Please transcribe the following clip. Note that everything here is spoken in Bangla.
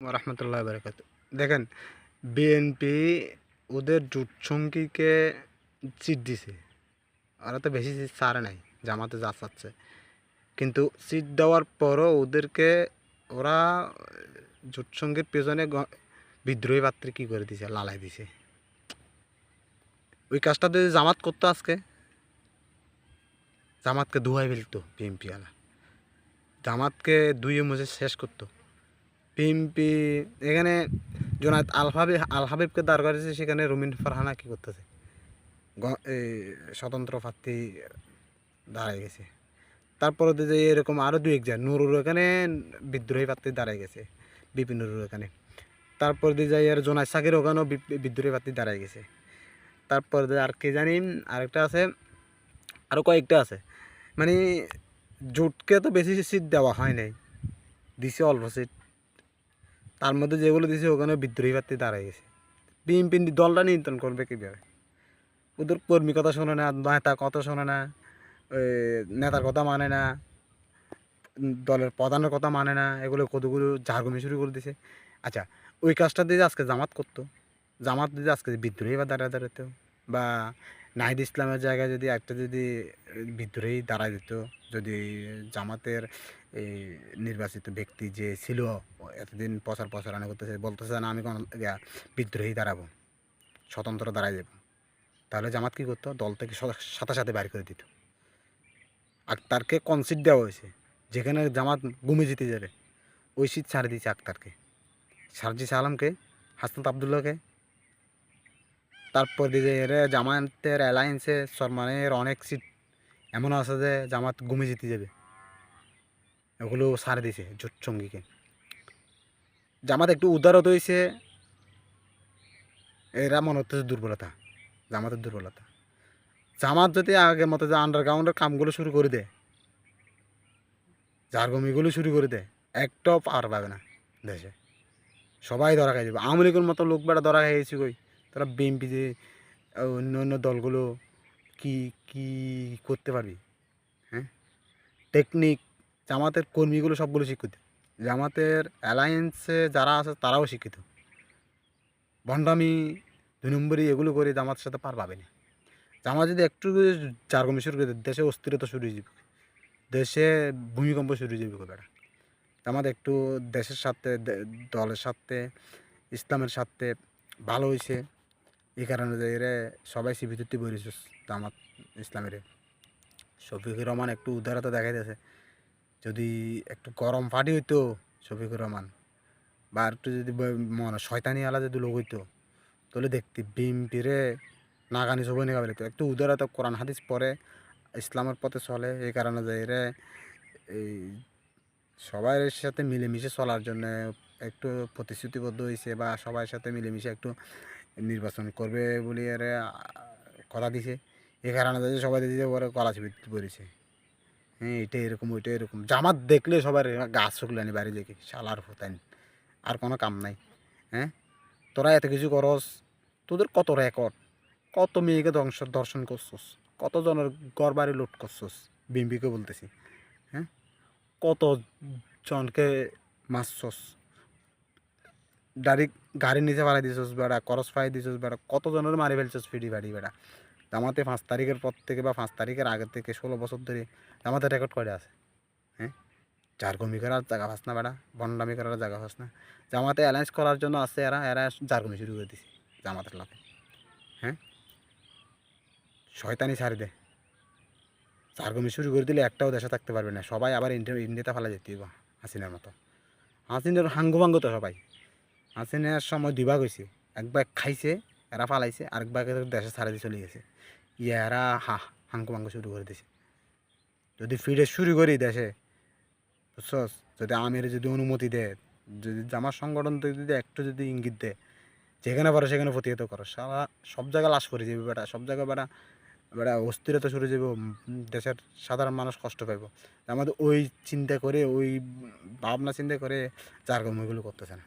রহমতুল্লাহ বারাকাতু। দেখেন, বিএনপি ওদের জোট সঙ্গীকে সিট দিছে। ওরা তো বেশি সিট ছাড়ে নাই, জামাতে যা চাচ্ছে। কিন্তু সিট দেওয়ার পরও ওদেরকে ওরা জোট সঙ্গীর পেছনে বিদ্রোহী পাত্রী কী করে দিছে, লালাই দিছে। ওই কাজটা যদি জামাত করতো আজকে, জামাতকে ধুয়াই ফেলতো বিএনপিওয়ালা, জামাতকে ধুয়ে মুছে শেষ করতো। পিএমপি এখানে জোনায়েদ আল হাবিবকে দাঁড় করেছে, সেখানে রুমিন ফারহানা কী করতেছে, এই স্বতন্ত্র প্রার্থী দাঁড়ায় গেছে। তারপরে যে এরকম আরও দু একজন নুরুর এখানে বিদ্রোহী প্রার্থী দাঁড়ায় গেছে, বিপিন নুরুর এখানে। তারপর দিয়ে যাই আর জোনায়েদ সাকির ওখানেও বিদ্রোহী প্রার্থী দাঁড়ায় গেছে। তারপর আর কে জানি আরেকটা আছে, আরও কয়েকটা আছে। মানে জোটকে তো বেশি সিট দেওয়া হয় নাই, দিছে অল্প সিট। তার মধ্যে যেগুলো দিছে ওখানে বিদ্রোহী প্রার্থী দাঁড়ায় গেছে। বিএনপি দলটা নিয়ন্ত্রণ করবে কীভাবে? ওদের কর্মী কথা শোনে না, নেতা কথা শোনে না, নেতার কথা মানে না, দলের প্রধানের কথা মানে না, এগুলো কতগুলো ঝাড়গমি শুরু করে দিছে। আচ্ছা, ওই কাজটা দিয়ে আজকে জামাত করতো, জামাত যদি আজকে বিদ্রোহী বা দাঁড়াতো, বা নাহিদ ইসলামের জায়গায় যদি একটা যদি বিদ্রোহী দাঁড়ায় দিত, যদি জামাতের এই নির্বাচিত ব্যক্তি যে ছিল এতদিন প্রচারণা করতেছে, বলতেছে না আমি কোনো বিদ্রোহী দাঁড়াবো, স্বতন্ত্র দাঁড়ায় দেবো, তাহলে জামাত কী করতো? দল থেকে সাথে সাথে বাইর করে দিত। আক্তারকে কনসিড দেওয়া হয়েছে, যেখানে জামাত গুমে জিতে যাবে ওই সিট ছাড়ে দিয়েছে আক্তারকে, সারজিস আলমকে, হাসনাত আবদুল্লাহকে। তারপর দিয়ে এরা জামাতের অ্যালায়েন্সে সরমানের অনেক সিট এমন আছে যে জামাত গুমে জিতে যাবে, এগুলো ছাড়ে দিয়েছে জোট সঙ্গীকে। জামাত একটু উদারত হয়েছে, এরা মনে হচ্ছে দুর্বলতা, জামাতের দুর্বলতা। জামাত যদি আগের মতো যে আন্ডারগ্রাউন্ডের কামগুলো শুরু করে দেয়, ঝাড়গমিগুলো শুরু করে দেয়, একটাও পার পাবে না দেশে, সবাই ধরা খাই যাবে। আওয়ামী লীগের মতো লোক বেড়া ধরা খাইয়েছি কই, তারা বিএনপি যে অন্য অন্য দলগুলো কি কি করতে পারবি? হ্যাঁ, টেকনিক জামাতের কর্মীগুলো সবগুলো শিক্ষিত, জামাতের অ্যালায়েন্সে যারা আছে তারাও শিক্ষিত। ভণ্ডামি, 2 নম্বরই এগুলো করে জামাতের সাথে পার পাবে না। জামাত যদি একটু ঝাড়গমি শুরু করে দেয়, দেশে অস্থিরতা শুরু হয়ে যাবে, দেশে ভূমিকম্প শুরু হয়ে যাবে বেড়া। জামাত একটু দেশের সাথে, দলের সাথে, ইসলামের সাথে ভালো হয়েছে, এই কারণে যে এরা সবাই সিবিতুতি বলেছে জামাত ইসলামের। শফিকুর রহমান একটু উদারতা দেখাইতেছে, যদি একটু গরম ফাটি হইতো শফিকুর রহমান, বা একটু যদি মনে শয়তানি আলা যদি লোক হইতো, তাহলে দেখতি বিএনপিরে নাগানি সবাই নিয়ে পেতো। একটু উদারতা, কোরআন হাদিস পড়ে, ইসলামের পথে চলে, এই কারণে যে এরা এই সবার সাথে মিলেমিশে চলার জন্য একটু প্রতিশ্রুতিবদ্ধ হয়েছে, বা সবার সাথে মিলেমিশে একটু নির্বাচন করবে বলে এরা কথা দিছে। এই কারণে যে সবাই দিতে পরে কলা চিবিতে পড়েছে। হ্যাঁ, এটা এরকম, ওইটা এরকম। জামাত দেখলে সবার গাছ শুকলানি বাড়ি দেখে, শালার হতান, আর কোনো কাম নাই। হ্যাঁ, তোরা এত কিছু করস, তোদের কত রেকর্ড, কত মেয়েকে দর্শন করছস, কত জনের ঘর বাড়ি লুট করছস, বিএমপিকে বলতেছি। হ্যাঁ, কত জনকে মারছস, ডাইরেক্ট গাড়ির নিচে ফালাই দিছস বেড়া, করস ফাই দিছস বেড়া, কত জনের মারি ফেলছস ফিডি ফাড়ি বেড়া। জামাতে 5 তারিখের পর থেকে বা 5 তারিখের আগে থেকে 16 বছর ধরে জামাতে রেকর্ড করে আছে। হ্যাঁ, ঝাড়গমি করার জায়গা পাস না বেড়া, বন্ডামি করার জায়গা পাস না। জামাতে অ্যালায়েন্স করার জন্য আছে, এরা এরা ঝাড়গমি শুরু করে দিছে জামাতের লাভে। হ্যাঁ, শয়তানি ছাড়ি দে, ঝাড়গমি শুরু করে দিলে একটাও দেশে থাকতে পারবে না, সবাই আবার ইন্ডিয়াতে ফেলা যেতে হবে হাসিনার মতো। হাসিনার হাঙ্গভঙ্গ তো সবাই। হাসিনার সময় 2 ভাগ হয়েছে, এক ভাগ খাইছে, এরা ফালাইছে, আরেক ভাগে দেশে ছাড়া দিয়ে চলে গেছে। এরা হাঙ্গভঙ্গ শুরু করে দিছে। যদি ফিরে শুরু করি দেশে, বুঝছস, যদি আমির যদি অনুমতি দেয়, যদি জামার সংগঠন থেকে যদি একটু যদি ইঙ্গিত দেয়, যেখানে পারো সেখানে প্রতিহত করো, সারা সব জায়গায় লাশ করে যাবে বেটা, সব জায়গায় বেটা বেটা অস্থিরতা শুরু যাবে, দেশের সাধারণ মানুষ কষ্ট পাইব। আমাদের ওই চিন্তা করে, ওই ভাবনা চিন্তা করে জারগম এগুলো করতেছে না।